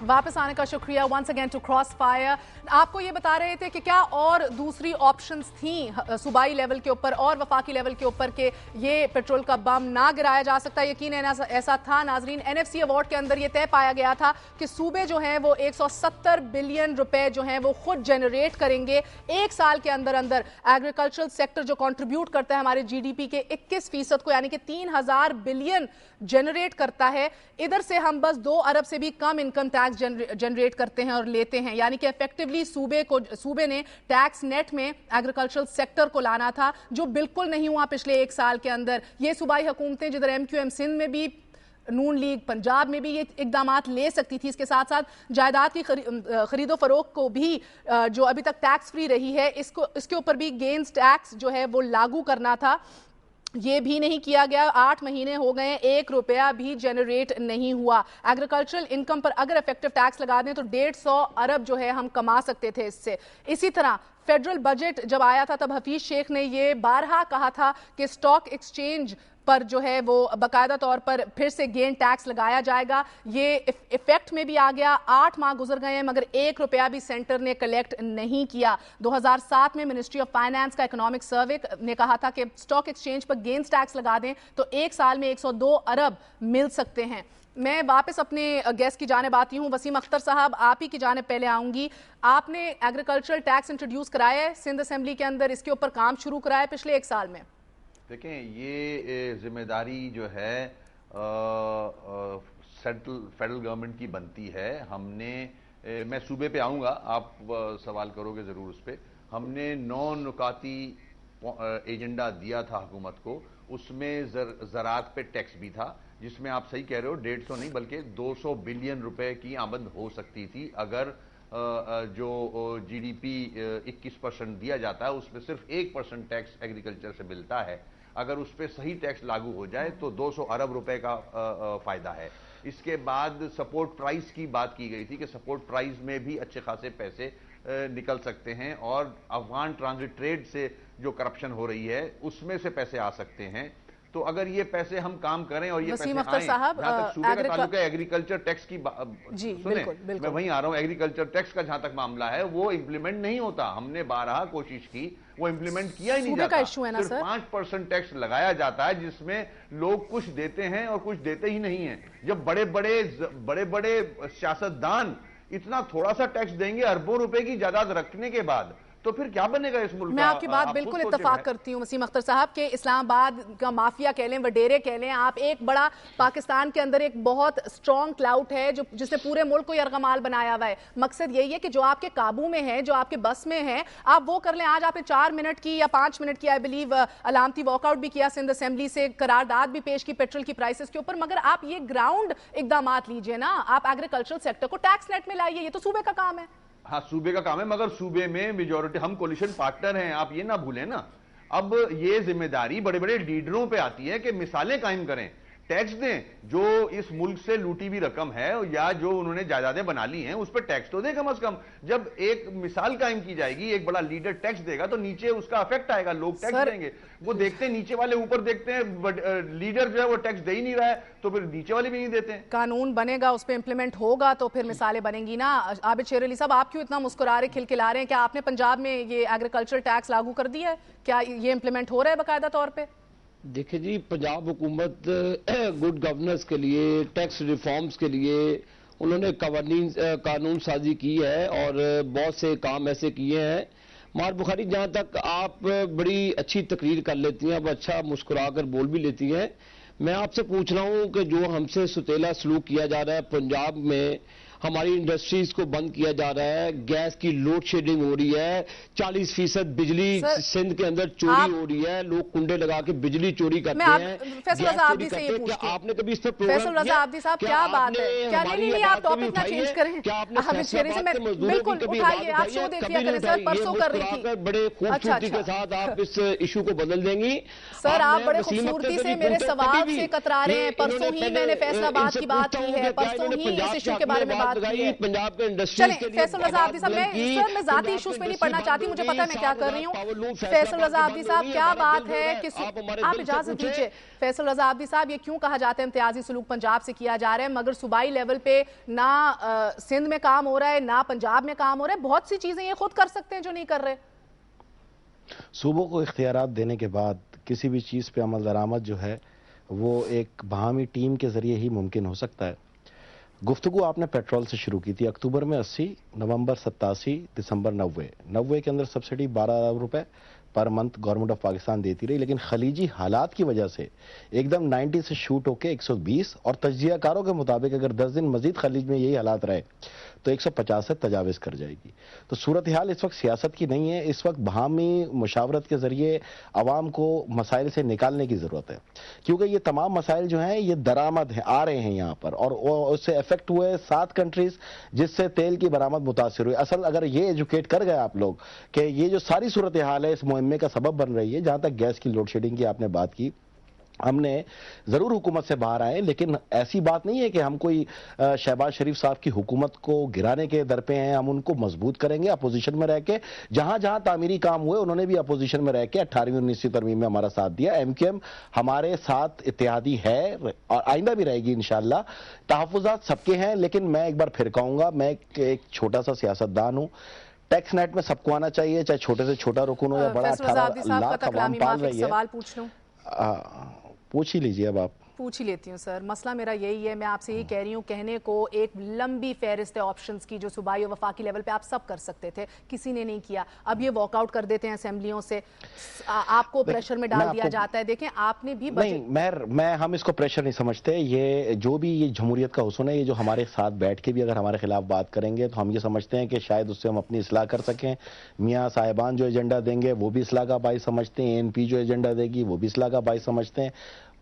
वापस आने का शुक्रिया once again to cross fire. आपको ये बता रहे थे कि क्या और दूसरी ऑप्शंस थी सूबाई लेवल के ऊपर और वफाकी लेवल के ऊपर कि ये पेट्रोल का बम ना गिराया जा सकता। यकीनन ऐसा था नाजरीन। एनएफसी अवार्ड के अंदर ये तय पाया गया था कि सूबे जो हैं वो 170 बिलियन रुपए जो हैं वो खुद जनरेट करेंगे एक साल के अंदर अंदर। एग्रीकल्चरल सेक्टर जो कंट्रीब्यूट करता है हमारे जीडीपी के 21% को, यानी कि 3000 बिलियन जनरेट करता है। इधर से हम बस 2 अरब से भी कम इनकम टैक्स जनरेट करते हैं और लेते हैं, यानी कि इफेक्टिवली सूबे ने टैक्स नेट में एग्रीकल्चरल सेक्टर को लाना था, जो बिल्कुल नहीं हुआ पिछले एक साल के अंदर। ये सूबाई हुकूमतें जिधर एमक्यूएम सिंध में भी, नून लीग पंजाब में भी ये इकदामात ले सकती थी। इसके साथ साथ जायदाद की खरीदो फरोख्त को भी जो अभी तक टैक्स फ्री रही है इसके ऊपर भी गेन्स टैक्स जो है वो लागू करना था। ये भी नहीं किया गया। 8 महीने हो गए, 1 रुपया भी जनरेट नहीं हुआ। एग्रीकल्चरल इनकम पर अगर इफेक्टिव टैक्स लगा दें तो 150 अरब जो है हम कमा सकते थे इससे। इसी तरह फेडरल बजट जब आया था तब हफीज शेख ने ये बारहा कहा था कि स्टॉक एक्सचेंज पर जो है वो बाकायदा तौर पर फिर से गेन टैक्स लगाया जाएगा। ये इफेक्ट में भी आ गया। 8 माह गुजर गए हैं मगर 1 रुपया भी सेंटर ने कलेक्ट नहीं किया। 2007 में मिनिस्ट्री ऑफ फाइनेंस का इकोनॉमिक सर्वे ने कहा था कि स्टॉक एक्सचेंज पर गेन्स टैक्स लगा दें तो एक साल में 102 अरब मिल सकते हैं। मैं वापस अपने गेस्ट की जानिब आती हूँ। वसीम अख्तर साहब, आप ही की जानिब पहले आऊंगी। आपने एग्रीकल्चरल टैक्स इंट्रोड्यूस कराया है सिंध असेंबली के अंदर, इसके ऊपर काम शुरू कराया है पिछले एक साल में। देखें, ये जिम्मेदारी जो है फेडरल गवर्नमेंट की बनती है। मैं सूबे पे आऊँगा, आप सवाल करोगे ज़रूर उस पर। हमने 9 नुकाती एजेंडा दिया था हुकूमत को। उसमें ज़राअत पे टैक्स भी था, जिसमें आप सही कह रहे हो 150 नहीं बल्कि 200 बिलियन रुपए की आमद हो सकती थी अगर जो जीडीपी 21% दिया जाता है उसमें सिर्फ 1% टैक्स एग्रीकल्चर से मिलता है। अगर उस पर सही टैक्स लागू हो जाए तो 200 अरब रुपए का फायदा है। इसके बाद सपोर्ट प्राइस की बात की गई थी कि सपोर्ट प्राइस में भी अच्छे खासे पैसे निकल सकते हैं और अफगान ट्रांजिट ट्रेड से जो करप्शन हो रही है उसमें से पैसे आ सकते हैं। तो अगर ये पैसे हम काम करें और ये पैसे आएं, जहां तक सूबे का ताल्लुक है एग्रीकल्चर टैक्स की सुने, मैं वहीं आ रहा हूं। एग्रीकल्चर टैक्स का जहां तक मामला है वो इंप्लीमेंट नहीं होता। हमने 12 कोशिश की, वो इंप्लीमेंट किया ही नहीं जाता। सिर्फ 5% टैक्स लगाया जाता है जिसमें लोग कुछ देते हैं और कुछ देते ही नहीं है। जब बड़े बड़े सियासतदान इतना थोड़ा सा टैक्स देंगे अरबों रुपए की जायदाद रखने के बाद, तो फिर क्या बनेगा इस मुल्क का? मैं आपकी बात बिल्कुल इत्तफाक करती हूँ वसीम अख्तर साहब के इस्लामाबाद का माफिया कह लें, वडेरे कह लें आप, एक बड़ा पाकिस्तान के अंदर एक बहुत स्ट्रॉन्ग क्लाउड है जो जिसने पूरे मुल्क को यरगमाल बनाया हुआ है। मकसद यही है कि जो आपके काबू में है, जो आपके बस में है, आप वो कर लें। आज आपने 4 मिनट की या 5 मिनट की आई बिलीव अलामती वॉकआउट भी किया सिंध असेंबली से, करारदाद भी पेश की पेट्रोल की प्राइसेस के ऊपर, मगर आप ये ग्राउंड इकदाम लीजिए ना। आप एग्रीकल्चरल सेक्टर को टैक्स नेट में लाइए, ये तो सूबे का काम है। हाँ, सूबे का काम है, मगर सूबे में मेजॉरिटी, हम कोलिशन पार्टनर हैं, आप ये ना भूलें ना। अब ये जिम्मेदारी बड़े बड़े लीडरों पे आती है कि मिसालें कायम करें, टैक्स दें। जो इस मुल्क से लूटी हुई रकम है या जो उन्होंने जायदादें बना ली हैं उस पर टैक्स तो दें कम से कम। जब एक मिसाल कायम की जाएगी, एक बड़ा लीडर टैक्स देगा तो नीचे उसका इफेक्ट आएगा, लोग टैक्स देंगे। वो देखते हैं नीचे वाले ऊपर देखते हैं, लीडर जो है वो टैक्स दे ही नहीं रहा है तो फिर नीचे वाले भी नहीं देते हैं। कानून बनेगा, उस पर इंप्लीमेंट होगा तो फिर मिसालें बनेंगी ना। आबिद शेर अली साहब, आप क्यों इतना मुस्कुरा रहे, खिलखिला रहे हैं? क्या आपने पंजाब में ये एग्रीकल्चर टैक्स लागू कर दिया है? क्या ये इंप्लीमेंट हो रहा है बाकायदा तौर पर? देखिए जी, पंजाब हुकूमत गुड गवर्नेंस के लिए, टैक्स रिफॉर्म्स के लिए उन्होंने कानून साजी की है और बहुत से काम ऐसे किए हैं। मार बुखारी, जहाँ तक आप बड़ी अच्छी तकरीर कर लेती हैं, अब अच्छा मुस्कुरा कर बोल भी लेती हैं। मैं आपसे पूछ रहा हूँ कि जो हमसे सुतेला सलूक किया जा रहा है पंजाब में, हमारी इंडस्ट्रीज को बंद किया जा रहा है, गैस की लोड शेडिंग हो रही है, 40% बिजली सिंध के अंदर चोरी हो रही है, लोग कुंडे लगा के बिजली चोरी करते हैं। फैसल रज़ा आब्दी से ये पूछती हूं, आपने कभी इस पर प्रोग्राम फैसल रज़ा आब्दी साहब क्या बात है? क्या नहीं, आप टॉपिक ना चेंज करें। क्या आपने से बिल्कुल उठाइए, आप शो देखिए करें सर, परसों कर रही थी। बड़े खूबसूरती के साथ आप इस इशू को बदल देंगी। सर आप बड़े खूबसूरती से मेरे सवाल से कतरा रहे हैं। परसों ही मैंने फैसलाबाद की बात की है, परसों ही इस इशू के बारे में बात की है। पंजाब के इंडस्ट्री के लिए फैसल रजा आब्दी साहब, मैं ज़ाती इश्यूज में नहीं पढ़ना चाहती, मुझे पता है मैं क्या कर रही हूँ। फैसल रजा आब्दी साहब, क्या बात है कि आप इजाजत दीजिए। फैसल रजा आब्दी साहब, ये क्यों कहा जाता है इम्तियाजी सुलूक पंजाब से किया जा रहा है, मगर सूबाई लेवल पे ना सिंध में काम हो रहा है ना पंजाब में काम हो रहा है, बहुत सी चीजें ये खुद कर सकते हैं जो नहीं कर रहे। सूबों को इख्तियारात देने के बाद किसी भी चीज़ पे अमल दरामद जो है वो एक बाहमी टीम के ज़रिए ही मुमकिन हो सकता है। गुफ्तगू आपने पेट्रोल से शुरू की थी, अक्टूबर में 80, नवंबर 87, दिसंबर 90 के अंदर सब्सिडी 12 अरब रुपए per month government of Pakistan देती रही, लेकिन खलीजी हालात की वजह से एकदम 90 से शूट होके 120 और तज्जियाकारों के मुताबिक अगर 10 दिन मजीद खलीज में यही हालात रहे तो 150 से तजाविज़ कर जाएगी। तो सूरत हाल इस वक्त सियासत की नहीं है, इस वक्त बाहमी मुशावरत के ज़रिए आवाम को मसाइल से निकालने की ज़रूरत है, क्योंकि ये तमाम मसाइल जो हैं ये दरामद हैं, आ रहे हैं यहाँ पर, और उससे इफेक्ट हुए 7 कंट्रीज़ जिससे तेल की बरामद मुतासिर हुई। असल अगर ये एजुकेट कर गए आप लोग कि ये जो सारी सूरत हाल है इस मुहिम्मे का सबब बन रही है। जहाँ तक गैस की लोड शेडिंग की आपने बात की, हमने ज़रूर हुकूमत से बाहर आए, लेकिन ऐसी बात नहीं है कि हम कोई शहबाज शरीफ साहब की हुकूमत को गिराने के दर पे हैं। हम उनको मजबूत करेंगे अपोजिशन में रह के। जहां जहां तामीरी काम हुए उन्होंने भी अपोजिशन में रह के 18वीं 19वीं तरमीम में हमारा साथ दिया। MQM हमारे साथ इत्तेहादी है और आइंदा भी रहेगी इंशाअल्लाह। तहफ़्फ़ुज़ात सबके हैं, लेकिन मैं एक बार फिर कहूँगा, मैं एक छोटा सा सियासतदान हूँ। टैक्स नेट में सबको आना चाहिए, चाहे छोटे से छोटा रुकन हो या बड़ा। 18 लाख अवाम पाल रही है। सवाल पूछ लूं? पूछ ही लीजिए। अब आप पूछ ही लेती हूँ सर। मसला मेरा यही है, मैं आपसे यही कह रही हूँ, कहने को एक लंबी फहरिस्त है ऑप्शंस की जो सूबाई और वफाकी लेवल पे आप सब कर सकते थे, किसी ने नहीं किया। अब ये वॉकआउट कर देते हैं असेंबलियों से, आपको प्रेशर में डाल दिया जाता है। देखें आपने भी नहीं, मैं हम इसको प्रेशर नहीं समझते। ये जो भी ये जमहूरियत का हुस्न है, ये जो हमारे साथ बैठ के भी अगर हमारे खिलाफ बात करेंगे तो हम ये समझते हैं कि शायद उससे हम अपनी इस्लाह कर सकें। मियाँ साहिबान जो एजेंडा देंगे वो भी इस्लाह का बाइस समझते हैं, ANP जो एजेंडा देगी वो भी इस्लाह का बाइस समझते हैं।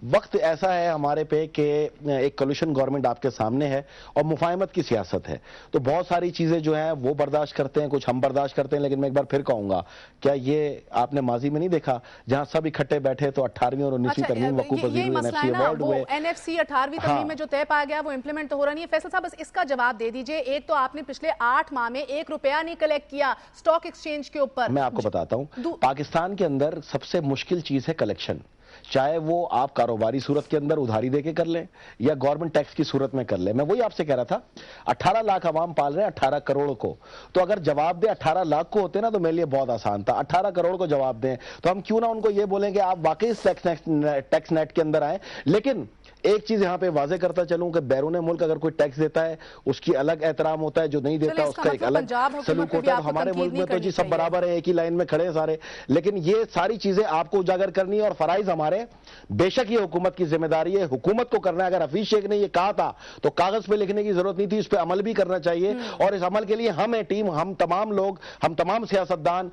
वक्त ऐसा है हमारे पे कि एक कोलिशन गवर्नमेंट आपके सामने है और मुफाहमत की सियासत है, तो बहुत सारी चीज़ें जो हैं वो बर्दाश्त करते हैं, कुछ हम बर्दाश्त करते हैं। लेकिन मैं एक बार फिर कहूँगा, क्या ये आपने माजी में नहीं देखा जहां सब इकट्ठे बैठे तो 18वीं और 19वीं तरमीम वकूफ पजीर हुए, NFC अवार्ड हुए। NFC 18वीं तरमीम में जो तय पाया गया वो इंप्लीमेंट तो हो रहा नहीं है। फैसल साहब बस इसका जवाब दे दीजिए। एक तो आपने पिछले 8 माह में 1 रुपया नहीं कलेक्ट किया स्टॉक एक्सचेंज के ऊपर। मैं आपको बताता हूँ, पाकिस्तान के अंदर सबसे मुश्किल चीज है कलेक्शन, चाहे वो आप कारोबारी सूरत के अंदर उधारी देके कर लें या गवर्नमेंट टैक्स की सूरत में कर लें। मैं वही आपसे कह रहा था, 18 लाख आवाम पाल रहे हैं 18 करोड़ को, तो अगर जवाब दे 18 लाख को होते ना तो मेरे लिए बहुत आसान था। 18 करोड़ को जवाब दें तो हम क्यों ना उनको ये बोलें कि आप वाकई टैक्स नेट के अंदर आए। लेकिन एक चीज यहां पे वाजे करता चलूं कि बैरून मुल्क अगर कोई टैक्स देता है उसकी अलग एहतराम होता है, जो नहीं देता उसका एक अलग सलूक होता है। हमारे मुल्क में तो जी सब बराबर है, एक ही लाइन में खड़े हैं सारे। लेकिन ये सारी चीजें आपको उजागर करनी है और फराइज हमारे। बेशक ये हुकूमत की जिम्मेदारी है, हुकूमत को करना है। अगर हफीज शेख ने ये कहा था तो कागज पे लिखने की जरूरत नहीं थी, उस पर अमल भी करना चाहिए। और इस अमल के लिए हम टीम, हम तमाम लोग, हम तमाम सियासतदान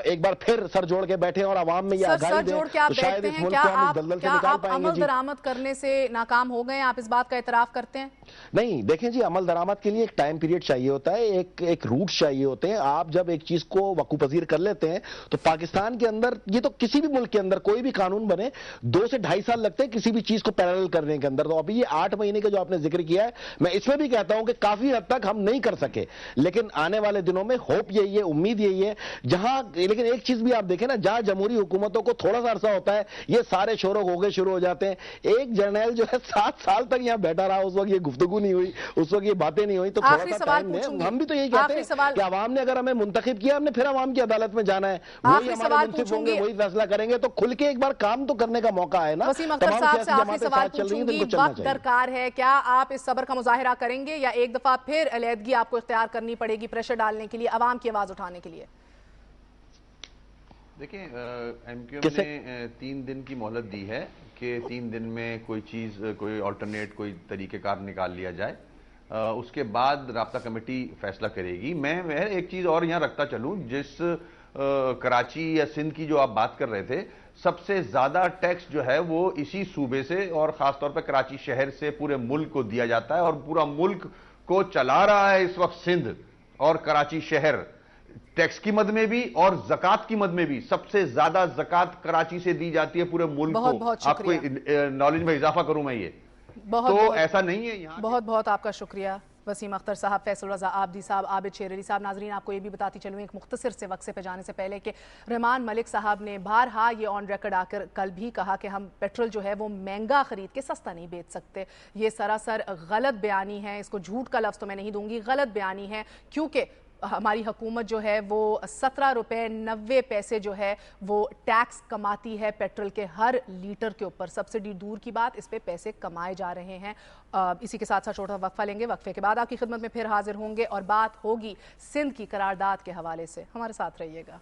एक बार फिर सर जोड़ के बैठे और आवाम में ये आगाही दें तो शायद इस मुल्क को हम इस दलदल से निकाल पाएंगे। अमल दरामद करने से नाकाम हो गए, आप इस बात का इतराफ करते हैं? नहीं, देखें जी, अमल दरामद के लिए एक टाइम पीरियड चाहिए होता है, एक रूट चाहिए होते हैं। आप जब एक चीज को वकूफ पजीर कर लेते हैं तो पाकिस्तान के अंदर, ये तो किसी भी मुल्क के अंदर कोई भी कानून बने 2 से 2.5 साल लगते हैं किसी भी चीज को पैरेलल करने के अंदर। तो अभी ये 8 महीने का जो आपने जिक्र किया है, मैं इसमें भी कहता हूं कि काफी हद तक हम नहीं कर सके, लेकिन आने वाले दिनों में होप यही है, उम्मीद यही है। जहां लेकिन एक चीज भी आप देखें ना, जहां जमहूरी हुकूमतों को थोड़ा सा अरसा होता है ये सारे शोर होगे शुरू हो जाते हैं। एक जर्नल जो है 7 साल तक यहाँ बैठा रहा, उस वक्त ये गुफ्तगू नहीं हुई, उस वक्त ये बातें नहीं हुई। तो थोड़ा सा टाइम दें। हम भी तो यही कहते हैं कि आवाम ने अगर हमें मुंतखब किया, हमने फिर आवाम की अदालत में जाना है, वही हमारे मुंसिफ होंगे, वही फैसला करेंगे। तो खुल के एक बार काम तो करने का मौका है ना। वसीम अख्तर साहब से आखिरी सवाल पूछूंगी, वक्त दरकार है, क्या आप इस सब्र का मुजाहिरा करेंगे या एक दफा फिर अलहदगी आपको इख्तियार करनी पड़ेगी प्रेशर डालने के लिए, आवाम की आवाज उठाने के लिए? देखिए, MQM ने 3 दिन की मोहलत दी है कि 3 दिन में कोई चीज़, कोई अल्टरनेट, कोई तरीक़ेकार निकाल लिया जाए। उसके बाद राब्ता कमेटी फैसला करेगी। मैं एक चीज़ और यहाँ रखता चलूँ, जिस कराची या सिंध की जो आप बात कर रहे थे, सबसे ज़्यादा टैक्स जो है वो इसी सूबे से और ख़ासतौर पर कराची शहर से पूरे मुल्क को दिया जाता है, और पूरा मुल्क को चला रहा है इस वक्त सिंध और कराची शहर। टैक्स की मद में भी और ज़कात की मद में भी सबसे ज्यादा ज़कात कराची से दी जाती है पूरे मुल्क को। आपको नॉलेज में इजाफा करूं मैं ये, तो ऐसा नहीं है यहाँ। बहुत बहुत आपका शुक्रिया। वसीम अख्तर साहब, फैसल रजा आबदी साहब, आबिद शेर अली साहब। नाजरीन, आपको ये भी बताती चलूँ एक मुख्तसर से वक्से पे जाने से पहले कि रहमान मलिक साहब ने बारहा ये ऑन रिकॉर्ड आकर कल भी कहा कि हम पेट्रोल जो है वो महंगा खरीद के सस्ता नहीं बेच सकते। ये सरासर गलत बयानी है, इसको झूठ का लफ्ज़ तो मैं नहीं दूंगी, गलत बयानी है, क्योंकि हमारी हुकूमत जो है वो 17 रुपये 90 पैसे जो है वो टैक्स कमाती है पेट्रोल के हर लीटर के ऊपर। सब्सिडी दूर की बात, इस पे पैसे कमाए जा रहे हैं। इसी के साथ साथ छोटा वक्फा लेंगे, वक्फे के बाद आपकी खिदमत में फिर हाजिर होंगे और बात होगी सिंध की करारदाद के हवाले से। हमारे साथ रहिएगा।